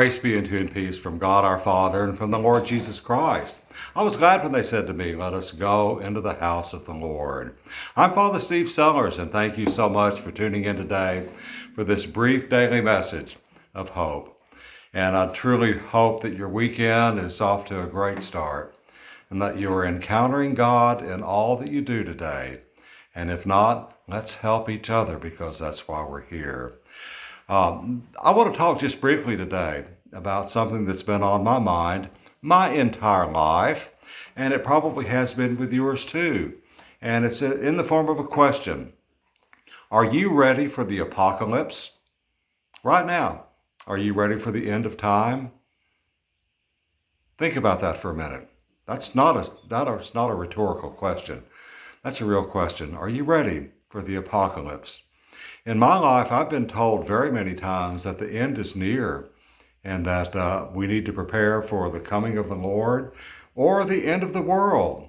Grace be unto you and peace from God our Father and from the Lord Jesus Christ. I was glad when they said to me, let us go into the house of the Lord. I'm Father Steve Sellers, and thank you so much for tuning in today for this brief daily message of hope. And I truly hope that your weekend is off to a great start and that you are encountering God in all that you do today. And if not, let's help each other because that's why we're here. I want to talk just briefly today about something that's been on my mind my entire life, and it probably has been with yours too. And it's in the form of a question. Are you ready for the apocalypse? Right now, are you ready for the end of time? Think about that for a minute. That's not a rhetorical question. That's a real question. Are you ready for the apocalypse? In my life, I've been told very many times that the end is near and that we need to prepare for the coming of the Lord or the end of the world,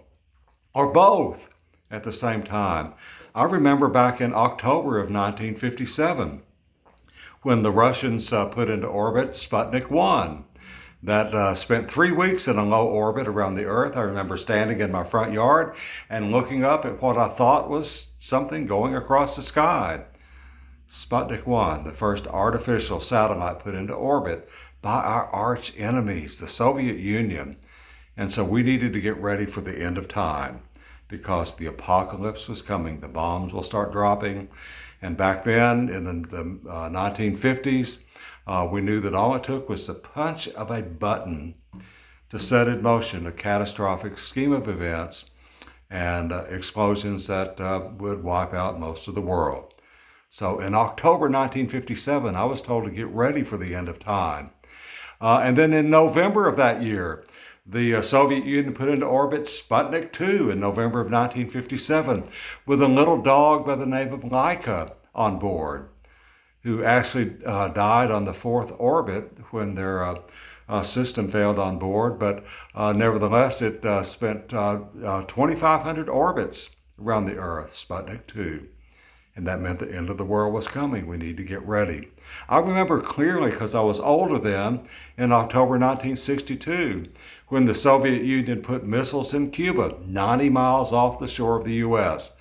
or both at the same time. I remember back in October of 1957 when the Russians put into orbit Sputnik 1 that spent 3 weeks in a low orbit around the Earth. I remember standing in my front yard and looking up at what I thought was something going across the sky. Sputnik 1, the first artificial satellite put into orbit by our arch enemies, the Soviet Union. And so we needed to get ready for the end of time because the apocalypse was coming. The bombs will start dropping. And back then, in the 1950s, we knew that all it took was the punch of a button to set in motion a catastrophic scheme of events and explosions that would wipe out most of the world. So in October 1957, I was told to get ready for the end of time. And then in November of that year, the Soviet Union put into orbit Sputnik 2 in November of 1957 with a little dog by the name of Laika on board, who actually died on the fourth orbit when their system failed on board. But nevertheless, it spent 2,500 orbits around the Earth, Sputnik 2. And that meant the end of the world was coming. We need to get ready. I remember clearly because I was older then, in October 1962, when the Soviet Union put missiles in Cuba, 90 miles off the shore of the U.S.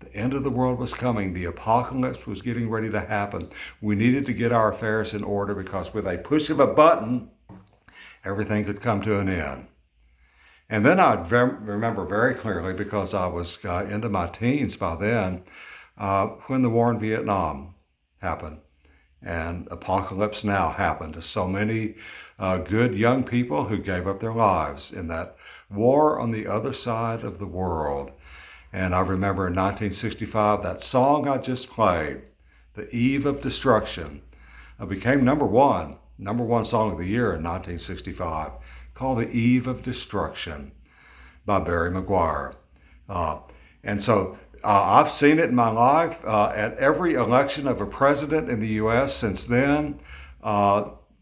The end of the world was coming. The apocalypse was getting ready to happen. We needed to get our affairs in order because with a push of a button, everything could come to an end. And then I remember very clearly, because I was into my teens by then, when the war in Vietnam happened and Apocalypse Now happened to so many good young people who gave up their lives in that war on the other side of the world. And I remember in 1965, that song I just played, The Eve of Destruction, became number one song of the year in 1965, called The Eve of Destruction by Barry McGuire. And so I've seen it in my life at every election of a president in the U.S. since then.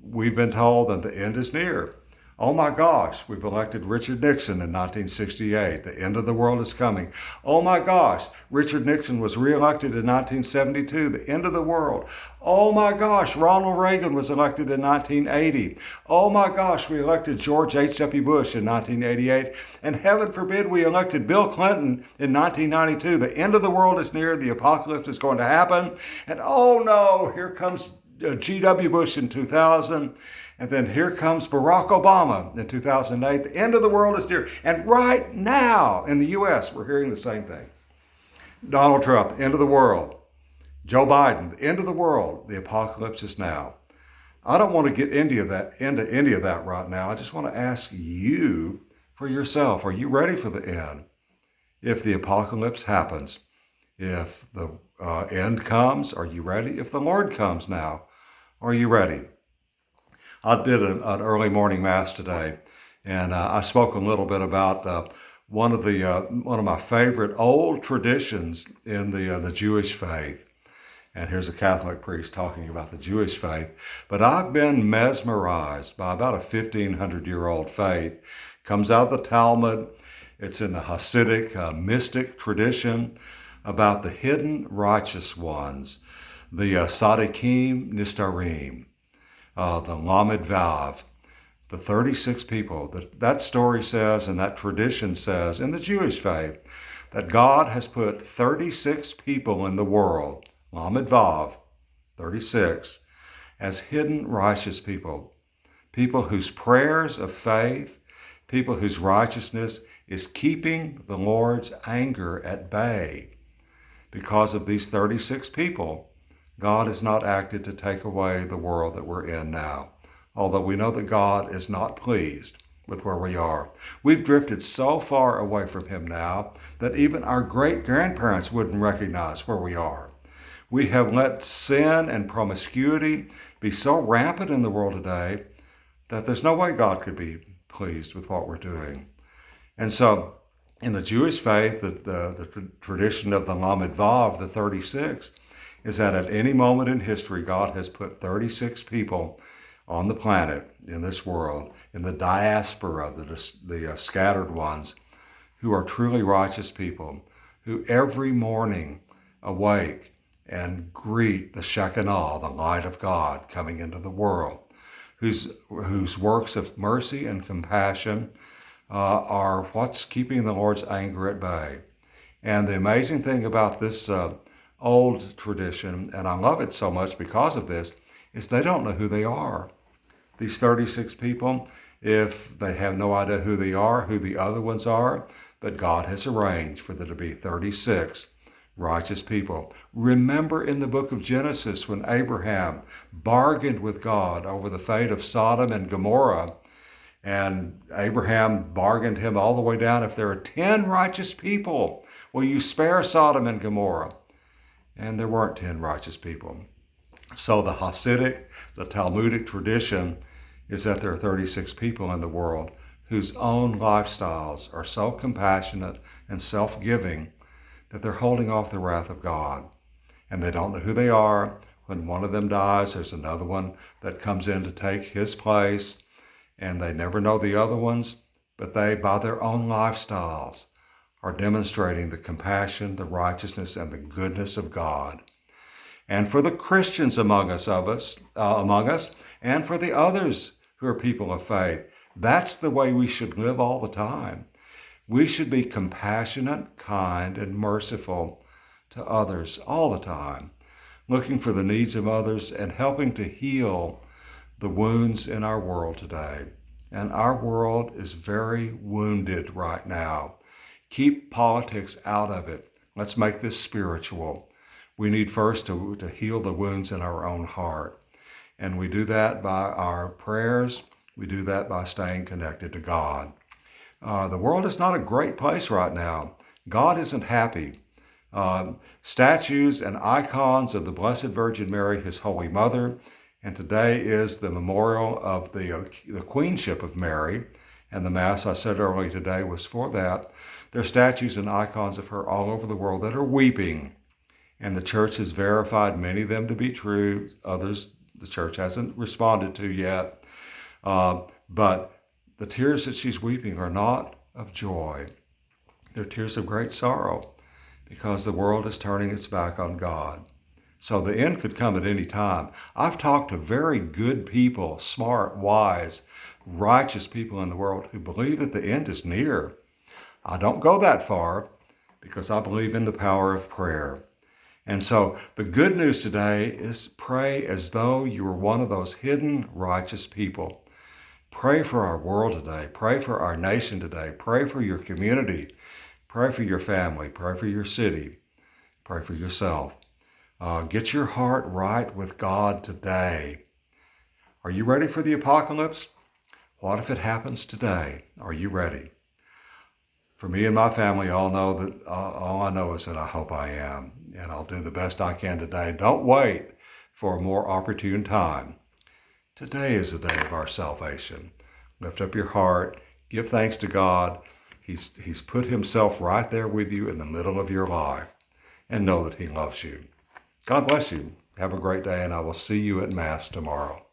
We've been told that the end is near. Oh my gosh, we've elected Richard Nixon in 1968. The end of the world is coming. Oh my gosh, Richard Nixon was reelected in 1972. The end of the world. Oh my gosh, Ronald Reagan was elected in 1980. Oh my gosh, we elected George H.W. Bush in 1988. And heaven forbid we elected Bill Clinton in 1992. The end of the world is near. The apocalypse is going to happen. And oh no, here comes G.W. Bush in 2000. And then here comes Barack Obama in 2008. The end of the world is near. And right now in the U.S., we're hearing the same thing. Donald Trump, the end of the world. Joe Biden, the end of the world. The apocalypse is now. I don't want to get into any of that right now. I just want to ask you for yourself. Are you ready for the end? If the apocalypse happens, if the end comes, are you ready? If the Lord comes now, are you ready? I did an early morning mass today, and I spoke a little bit about one of my favorite old traditions in the Jewish faith. And here's a Catholic priest talking about the Jewish faith. But I've been mesmerized by about a 1,500-year-old faith. Comes out of the Talmud. It's in the Hasidic mystic tradition about the hidden righteous ones, the Tzaddikim Nistarim. the Lamed Vav, the 36 people. That story says, and that tradition says, in the Jewish faith, that God has put 36 people in the world, Lamed Vav, 36, as hidden righteous people. People whose prayers of faith, people whose righteousness is keeping the Lord's anger at bay. Because of these 36 people, God has not acted to take away the world that we're in now. Although we know that God is not pleased with where we are. We've drifted so far away from Him now that even our great-grandparents wouldn't recognize where we are. We have let sin and promiscuity be so rampant in the world today that there's no way God could be pleased with what we're doing. And so, in the Jewish faith, the tradition of the Lamed Vav, the 36, is that at any moment in history, God has put 36 people on the planet, in this world, in the diaspora, the scattered ones, who are truly righteous people, who every morning awake and greet the Shekinah, the light of God coming into the world, whose works of mercy and compassion are what's keeping the Lord's anger at bay. And the amazing thing about this old tradition, and I love it so much because of this, is they don't know who they are. These 36 people, if they have no idea who they are, who the other ones are, but God has arranged for there to be 36 righteous people. Remember in the book of Genesis when Abraham bargained with God over the fate of Sodom and Gomorrah, and Abraham bargained him all the way down, if there are 10 righteous people, will you spare Sodom and Gomorrah? And there weren't 10 righteous people. So the Hasidic, the Talmudic tradition is that there are 36 people in the world whose own lifestyles are so compassionate and self-giving that they're holding off the wrath of God. And they don't know who they are. When one of them dies, there's another one that comes in to take his place, and they never know the other ones, but they, by their own lifestyles, are demonstrating the compassion, the righteousness, and the goodness of God. And for the Christians among us, and for the others who are people of faith, that's the way we should live all the time. We should be compassionate, kind, and merciful to others all the time, looking for the needs of others and helping to heal the wounds in our world today. And our world is very wounded right now. Keep politics out of it. Let's make this spiritual. We need first to heal the wounds in our own heart. And we do that by our prayers. We do that by staying connected to God. The world is not a great place right now. God isn't happy. Statues and icons of the Blessed Virgin Mary, His Holy Mother, and today is the memorial of the Queenship of Mary, and the Mass I said earlier today was for that. There are statues and icons of her all over the world that are weeping, and the Church has verified many of them to be true. Others the Church hasn't responded to yet. But the tears that she's weeping are not of joy. They're tears of great sorrow because the world is turning its back on God. So the end could come at any time. I've talked to very good people, smart, wise, righteous people in the world who believe that the end is near. I don't go that far because I believe in the power of prayer. And so the good news today is pray as though you were one of those hidden righteous people. Pray for our world today. Pray for our nation today. Pray for your community. Pray for your family. Pray for your city. Pray for yourself. Get your heart right with God today. Are you ready for the apocalypse? What if it happens today? Are you ready? For me and my family, all I know is that I hope I am, and I'll do the best I can today. Don't wait for a more opportune time. Today is the day of our salvation. Lift up your heart. Give thanks to God. He's put Himself right there with you in the middle of your life, and know that He loves you. God bless you. Have a great day, and I will see you at Mass tomorrow.